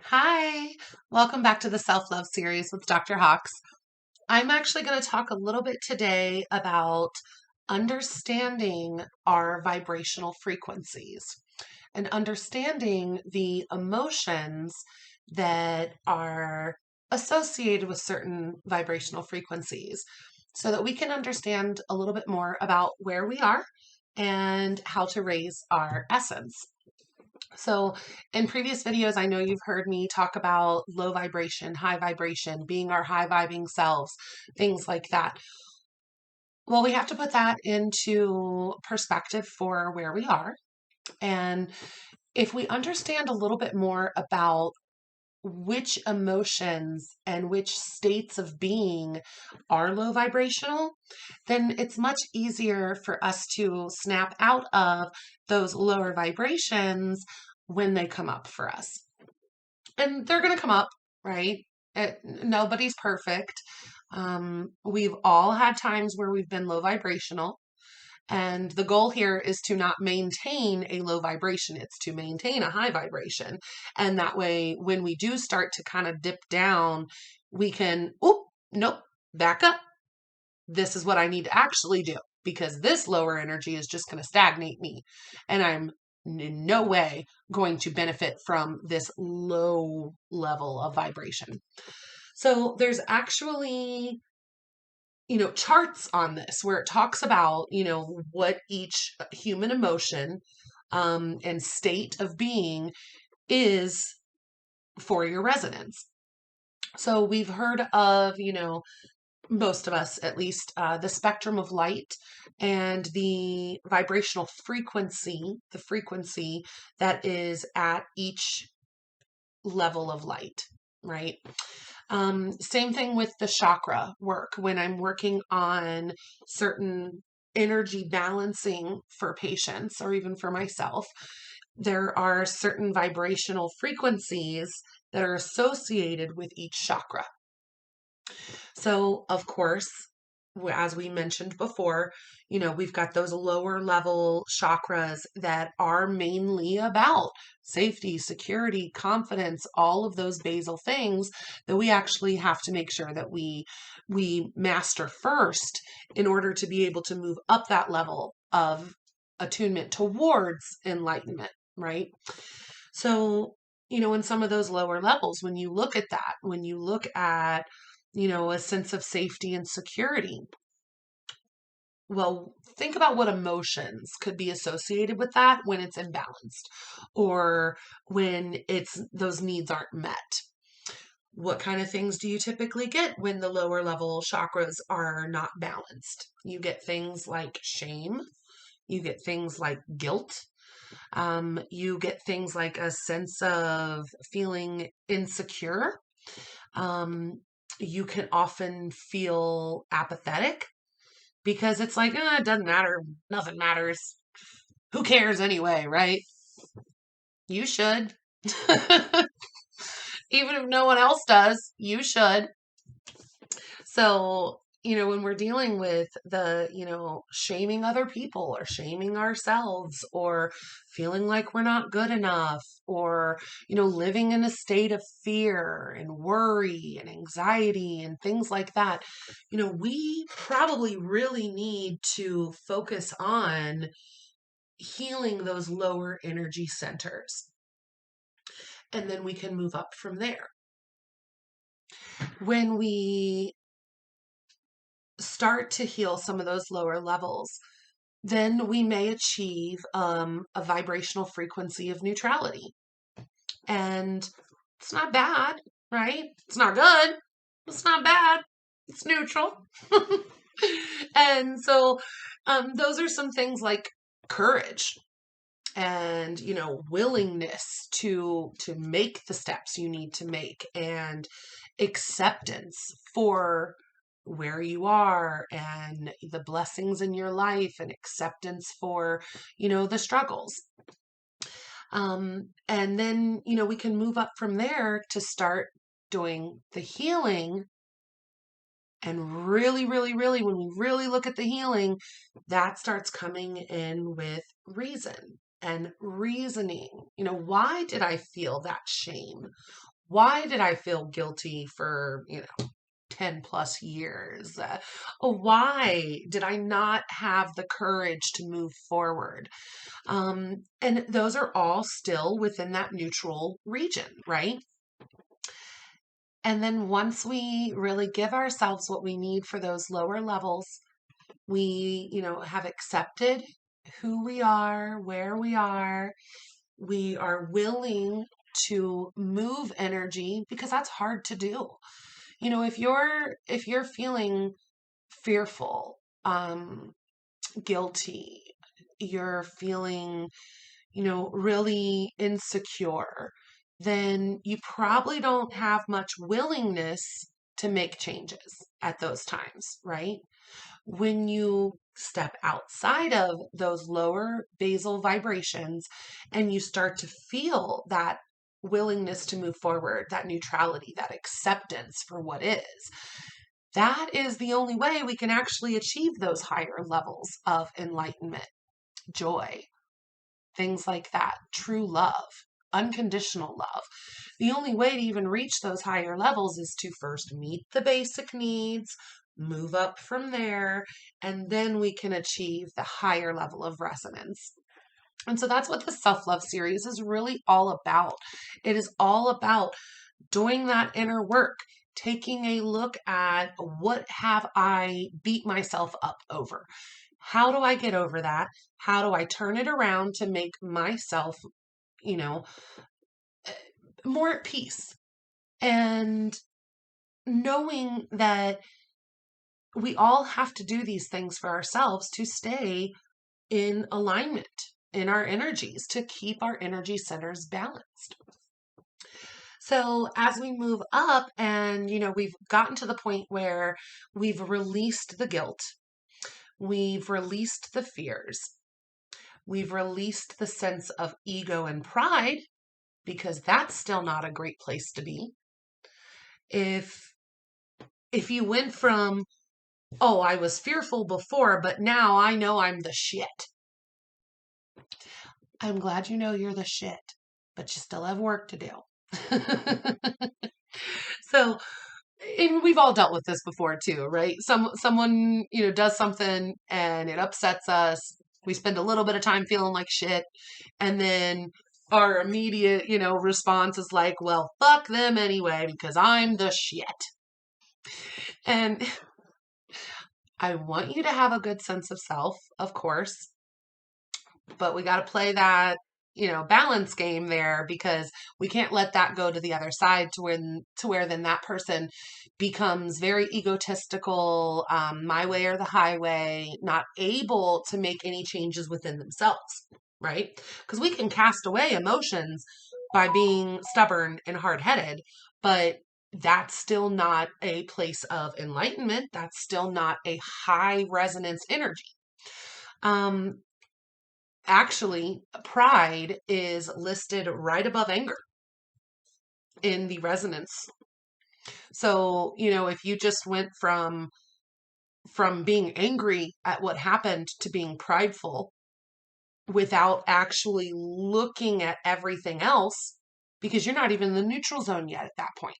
Hi, welcome back to the Self Love series with Dr. Hawks. I'm actually going to talk a little bit today about understanding our vibrational frequencies and understanding the emotions that are associated with certain vibrational frequencies so that we can understand a little bit more about where we are and how to raise our essence. So, in previous videos, I know you've heard me talk about low vibration, high vibration, being our high vibing selves, things like that. Well, we have to put that into perspective for where we are. And if we understand a little bit more about which emotions and which states of being are low vibrational, then it's much easier for us to snap out of those lower vibrations when they come up for us. And they're going to come up, right? Nobody's perfect. We've all had times where we've been low vibrational. And the goal here is to not maintain a low vibration, it's to maintain a high vibration. And that way, when we do start to kind of dip down, we can, oh, nope, back up. This is what I need to actually do because this lower energy is just going to stagnate me. And I'm in no way going to benefit from this low level of vibration. So there's actually charts on this where it talks about, what each human emotion and state of being is for your resonance. So we've heard of, most of us at least, the spectrum of light and the vibrational frequency, the frequency that is at each level of light, right? Same thing with the chakra work. When I'm working on certain energy balancing for patients or even for myself, there are certain vibrational frequencies that are associated with each chakra. So, of course, as we mentioned before, we've got those lower level chakras that are mainly about safety, security, confidence, all of those basal things that we actually have to make sure that we master first in order to be able to move up that level of attunement towards enlightenment, right? So, in some of those lower levels, when you look at that, when you look at a sense of safety and security. Well, think about what emotions could be associated with that when it's imbalanced or when those needs aren't met. What kind of things do you typically get when the lower level chakras are not balanced? You get things like shame, you get things like guilt, you get things like a sense of feeling insecure. You can often feel apathetic because it's like, it doesn't matter. Nothing matters. Who cares anyway, right? You should. Even if no one else does, you should. So, when we're dealing with the, shaming other people or shaming ourselves or feeling like we're not good enough or, living in a state of fear and worry and anxiety and things like that, we probably really need to focus on healing those lower energy centers. And then we can move up from there. When we start to heal some of those lower levels, then we may achieve a vibrational frequency of neutrality. And it's not bad, right? It's not good. It's not bad. It's neutral. And so those are some things like courage and willingness to make the steps you need to make and acceptance for where you are and the blessings in your life and acceptance for the struggles, and then we can move up from there to start doing the healing. And really, really, really, when we really look at the healing, that starts coming in with reason and reasoning. Why did I feel that shame? Why did I feel guilty for, 10 plus years? Why did I not have the courage to move forward? And those are all still within that neutral region, right? And then once we really give ourselves what we need for those lower levels, we, have accepted who we are, where we are willing to move energy because that's hard to do. If you're feeling fearful, guilty, you're feeling, really insecure, then you probably don't have much willingness to make changes at those times, right? When you step outside of those lower basal vibrations and you start to feel that willingness to move forward, that neutrality, that acceptance for what is, that is the only way we can actually achieve those higher levels of enlightenment, joy, things like that, true love, unconditional love. The only way to even reach those higher levels is to first meet the basic needs, move up from there, and then we can achieve the higher level of resonance. And so that's what the self-love series is really all about. It is all about doing that inner work, taking a look at what have I beat myself up over? How do I get over that? How do I turn it around to make myself, more at peace? And knowing that we all have to do these things for ourselves to stay in alignment in our energies, to keep our energy centers balanced. So as we move up and, we've gotten to the point where we've released the guilt, we've released the fears, we've released the sense of ego and pride, because that's still not a great place to be. If you went from, oh, I was fearful before, but now I know I'm the shit. I'm glad you know you're the shit, but you still have work to do. So, and we've all dealt with this before too, right? Someone, does something and it upsets us. We spend a little bit of time feeling like shit, and then our immediate, response is like, well, fuck them anyway, because I'm the shit. And I want you to have a good sense of self, of course, but we got to play that, balance game there, because we can't let that go to the other side to where then that person becomes very egotistical, my way or the highway, not able to make any changes within themselves, right? Because we can cast away emotions by being stubborn and hard-headed, but that's still not a place of enlightenment. That's still not a high resonance energy. Actually, pride is listed right above anger in the resonance. So, if you just went from being angry at what happened to being prideful without actually looking at everything else, because you're not even in the neutral zone yet at that point.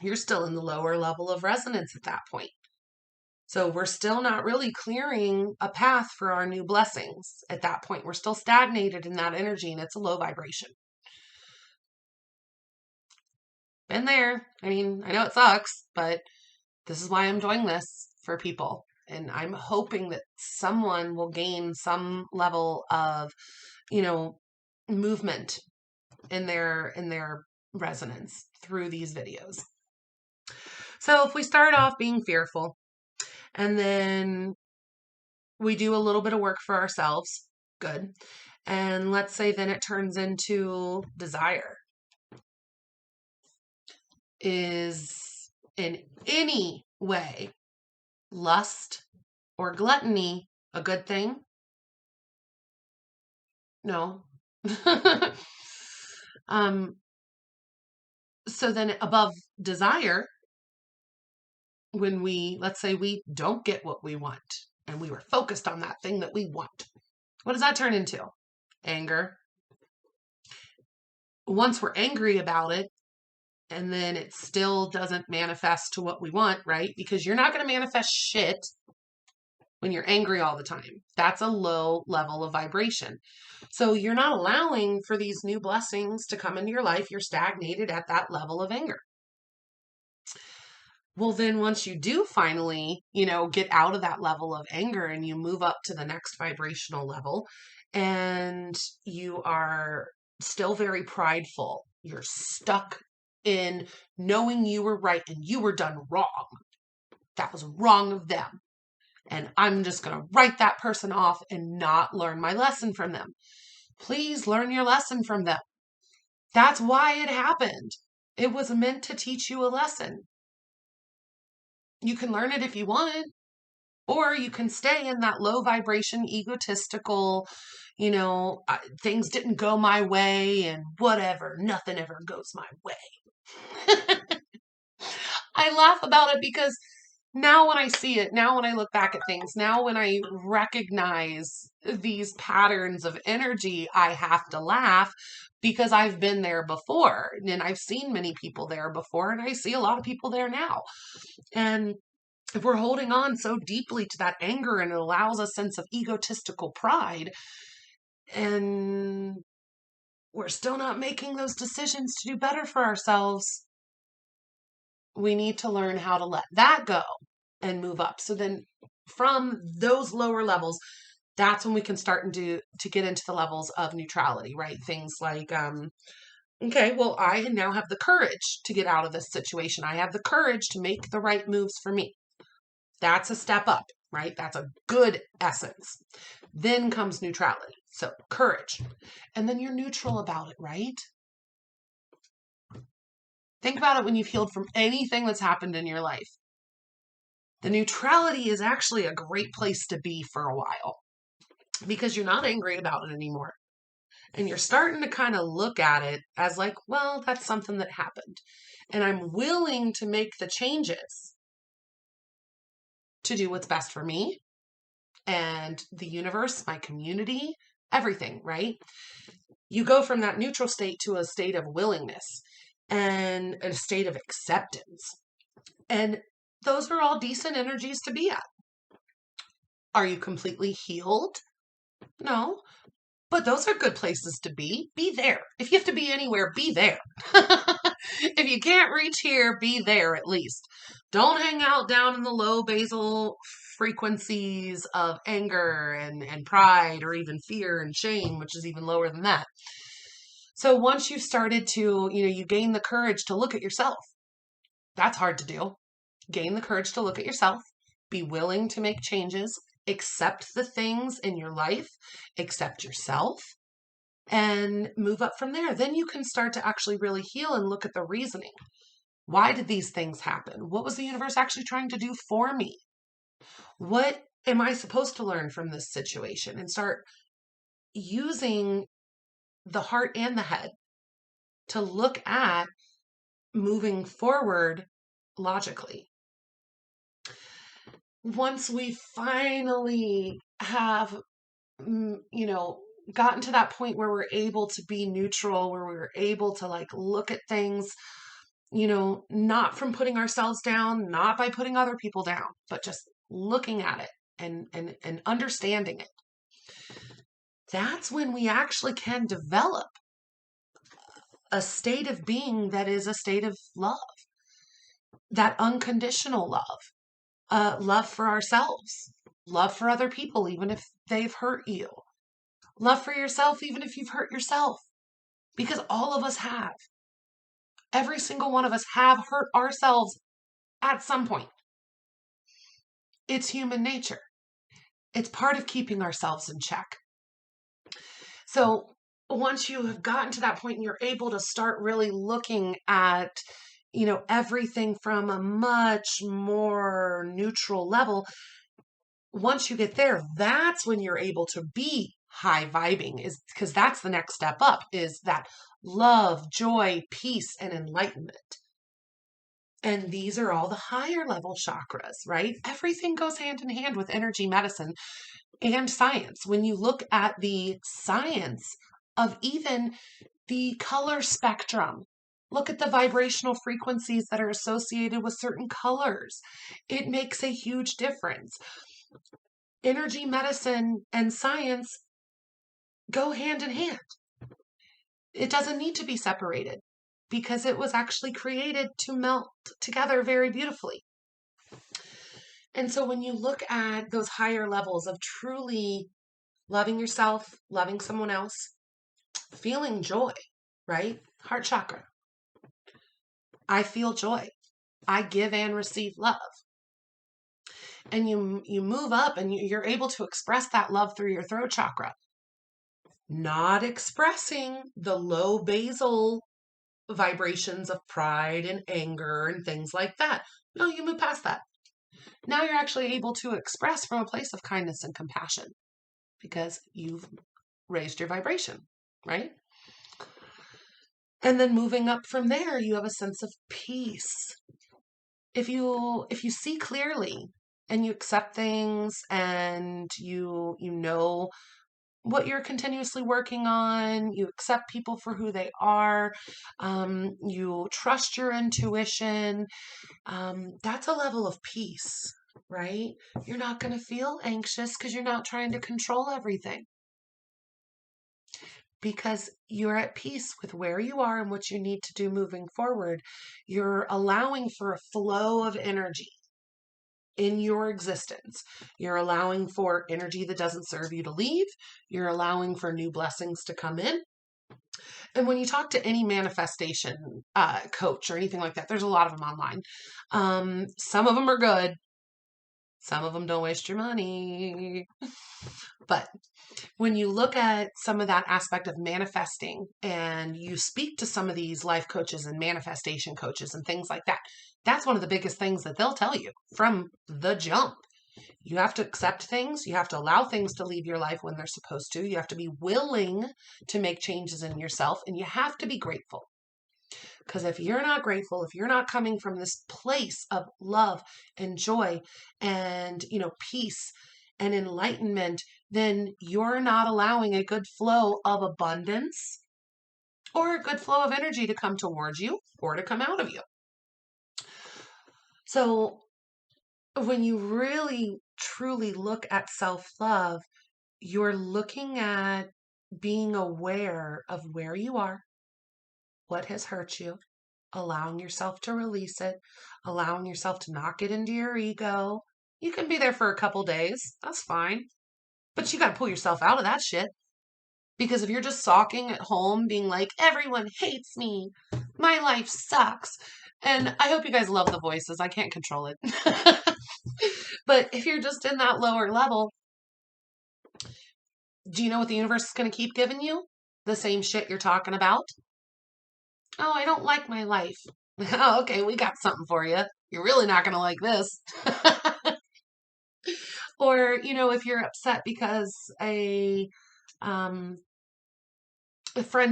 You're still in the lower level of resonance at that point. So we're still not really clearing a path for our new blessings at that point. We're still stagnated in that energy, and it's a low vibration. Been there. I mean, I know it sucks, but this is why I'm doing this for people. And I'm hoping that someone will gain some level of, movement in their resonance through these videos. So if we start off being fearful, and then we do a little bit of work for ourselves, good. And let's say then it turns into desire. Is in any way lust or gluttony a good thing? No. So then above desire, when let's say we don't get what we want and we were focused on that thing that we want, what does that turn into? Anger. Once we're angry about it, and then it still doesn't manifest to what we want, right? Because you're not going to manifest shit when you're angry all the time. That's a low level of vibration. So you're not allowing for these new blessings to come into your life. You're stagnated at that level of anger. Well, then once you do finally, get out of that level of anger and you move up to the next vibrational level, and you are still very prideful, you're stuck in knowing you were right and you were done wrong. That was wrong of them. And I'm just going to write that person off and not learn my lesson from them. Please learn your lesson from them. That's why it happened. It was meant to teach you a lesson. You can learn it if you want, or you can stay in that low vibration, egotistical, things didn't go my way and whatever, nothing ever goes my way. I laugh about it because now when I see it, now when I look back at things, now when I recognize these patterns of energy, I have to laugh because I've been there before and I've seen many people there before and I see a lot of people there now. And if we're holding on so deeply to that anger and it allows a sense of egotistical pride, and we're still not making those decisions to do better for ourselves, we need to learn how to let that go and move up. So then from those lower levels, that's when we can start to get into the levels of neutrality, right? Things like, okay, well, I now have the courage to get out of this situation. I have the courage to make the right moves for me. That's a step up, right? That's a good essence. Then comes neutrality. So courage. And then you're neutral about it, right? Think about it when you've healed from anything that's happened in your life. The neutrality is actually a great place to be for a while because you're not angry about it anymore. And you're starting to kind of look at it as like, well, that's something that happened. And I'm willing to make the changes to do what's best for me and the universe, my community, everything, right? You go from that neutral state to a state of willingness and a state of acceptance. And those are all decent energies to be at. Are you completely healed? No. But those are good places to be. Be there. If you have to be anywhere, be there. If you can't reach here, be there at least. Don't hang out down in the low basal frequencies of anger and pride or even fear and shame, which is even lower than that. So once you've started to, you gain the courage to look at yourself. That's hard to do. Gain the courage to look at yourself. Be willing to make changes. Accept the things in your life, accept yourself, and move up from there. Then you can start to actually really heal and look at the reasoning. Why did these things happen? What was the universe actually trying to do for me? What am I supposed to learn from this situation? And start using the heart and the head to look at moving forward logically. Once we finally have, gotten to that point where we're able to be neutral, where we're able to look at things, not from putting ourselves down, not by putting other people down, but just looking at it and understanding it. That's when we actually can develop a state of being that is a state of love, that unconditional love. Love for ourselves, love for other people, even if they've hurt you, love for yourself, even if you've hurt yourself, because all of us have. Every single one of us have hurt ourselves at some point. It's human nature. It's part of keeping ourselves in check. So once you have gotten to that point and you're able to start really looking at everything from a much more neutral level, once you get there, that's when you're able to be high vibing, is because that's the next step up, is that love, joy, peace, and enlightenment. And these are all the higher level chakras, right? Everything goes hand in hand with energy medicine and science. When you look at the science of even the color spectrum, Look at the vibrational frequencies that are associated with certain colors. It makes a huge difference. Energy medicine and science go hand in hand. It doesn't need to be separated because it was actually created to melt together very beautifully. And so when you look at those higher levels of truly loving yourself, loving someone else, feeling joy, right? Heart chakra. I feel joy. I give and receive love. And you move up and you're able to express that love through your throat chakra. Not expressing the low basal vibrations of pride and anger and things like that. No, you move past that. Now you're actually able to express from a place of kindness and compassion because you've raised your vibration, right? And then moving up from there, you have a sense of peace. If you see clearly and you accept things and you know what you're continuously working on, you accept people for who they are, you trust your intuition, that's a level of peace, right? You're not going to feel anxious because you're not trying to control everything. Because you're at peace with where you are and what you need to do moving forward. You're allowing for a flow of energy in your existence. You're allowing for energy that doesn't serve you to leave. You're allowing for new blessings to come in. And when you talk to any manifestation coach or anything like that, there's a lot of them online. Some of them are good. Some of them don't waste your money. But when you look at some of that aspect of manifesting and you speak to some of these life coaches and manifestation coaches and things like that, that's one of the biggest things that they'll tell you from the jump. You have to accept things. You have to allow things to leave your life when they're supposed to. You have to be willing to make changes in yourself, and you have to be grateful. Because if you're not grateful, if you're not coming from this place of love and joy and, peace and enlightenment, then you're not allowing a good flow of abundance or a good flow of energy to come towards you or to come out of you. So when you really truly look at self-love, you're looking at being aware of where you are, what has hurt you, allowing yourself to release it, allowing yourself to not get into your ego. You can be there for a couple days. That's fine. But you got to pull yourself out of that shit. Because if you're just sulking at home, being like, everyone hates me, my life sucks. And I hope you guys love the voices. I can't control it. But if you're just in that lower level, do you know what the universe is going to keep giving you? The same shit you're talking about. Oh, I don't like my life. Oh, okay, we got something for you. You're really not going to like this. Or, if you're upset because a friend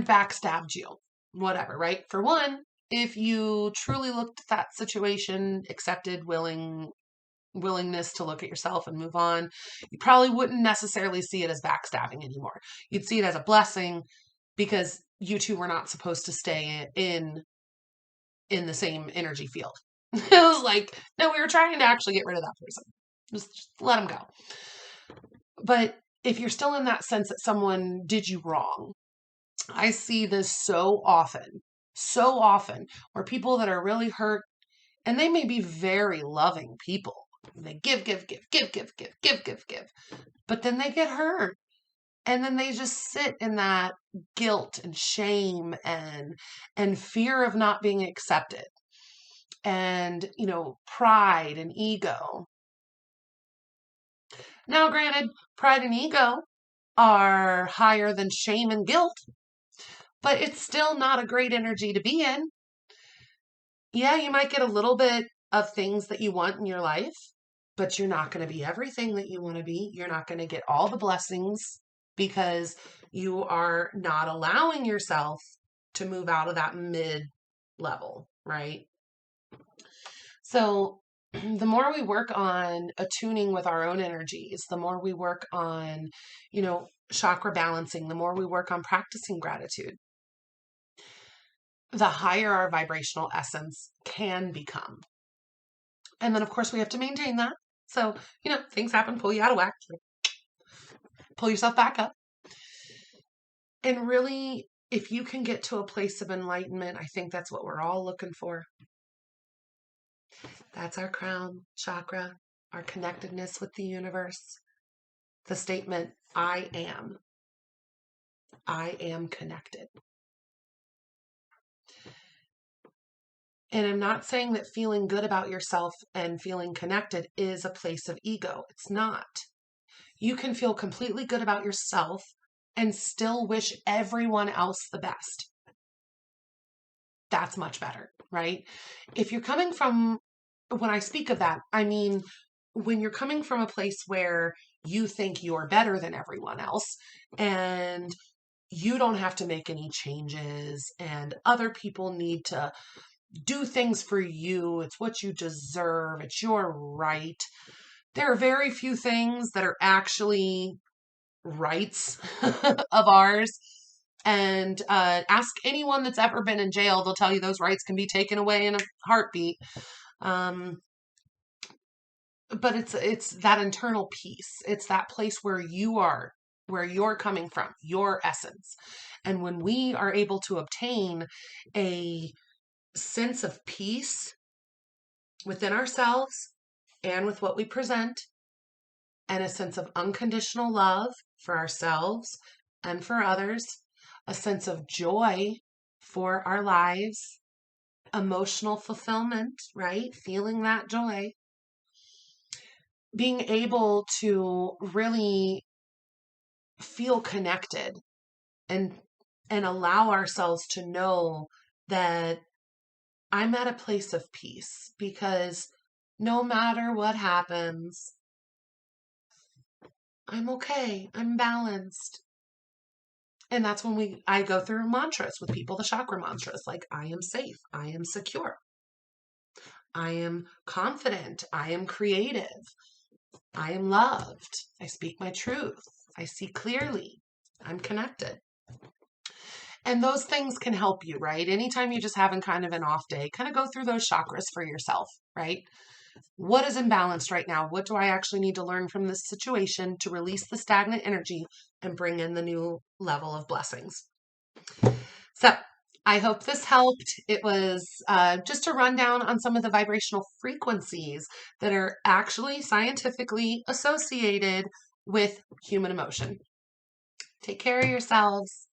backstabbed you, whatever, right? For one, if you truly looked at that situation, accepted willingness to look at yourself and move on, you probably wouldn't necessarily see it as backstabbing anymore. You'd see it as a blessing because you two were not supposed to stay in the same energy field. It was like, no, we were trying to actually get rid of that person. Just let them go. But if you're still in that sense that someone did you wrong, I see this so often, where people that are really hurt, and they may be very loving people. They give, but then they get hurt. And then they just sit in that guilt and shame and fear of not being accepted. And, pride and ego. Now, granted, pride and ego are higher than shame and guilt, but it's still not a great energy to be in. Yeah, you might get a little bit of things that you want in your life, but you're not going to be everything that you want to be. You're not going to get all the blessings because you are not allowing yourself to move out of that mid level, right? So the more we work on attuning with our own energies, the more we work on, chakra balancing, the more we work on practicing gratitude, the higher our vibrational essence can become. And then, of course, we have to maintain that. So, things happen, pull you out of whack, pull yourself back up. And really, if you can get to a place of enlightenment, I think that's what we're all looking for. That's our crown chakra, our connectedness with the universe. The statement, I am connected. And I'm not saying that feeling good about yourself and feeling connected is a place of ego. It's not. You can feel completely good about yourself and still wish everyone else the best. That's much better, right? If you're coming from, when I speak of that, I mean, when you're coming from a place where you think you're better than everyone else and you don't have to make any changes and other people need to do things for you. It's what you deserve. It's your right. There are very few things that are actually rights of ours. And ask anyone that's ever been in jail, they'll tell you those rights can be taken away in a heartbeat. But it's that internal peace. It's that place where you are, where you're coming from, your essence. And when we are able to obtain a sense of peace within ourselves and with what we present, and a sense of unconditional love for ourselves and for others, a sense of joy for our lives, emotional fulfillment, right? Feeling that joy. Being able to really feel connected and allow ourselves to know that I'm at a place of peace because no matter what happens, I'm okay. I'm balanced. And that's when I go through mantras with people, the chakra mantras, like I am safe, I am secure, I am confident, I am creative, I am loved, I speak my truth, I see clearly, I'm connected. And those things can help you, right? Anytime you're just having kind of an off day, kind of go through those chakras for yourself, right? What is imbalanced right now? What do I actually need to learn from this situation to release the stagnant energy and bring in the new level of blessings? So I hope this helped. It was just a rundown on some of the vibrational frequencies that are actually scientifically associated with human emotion. Take care of yourselves.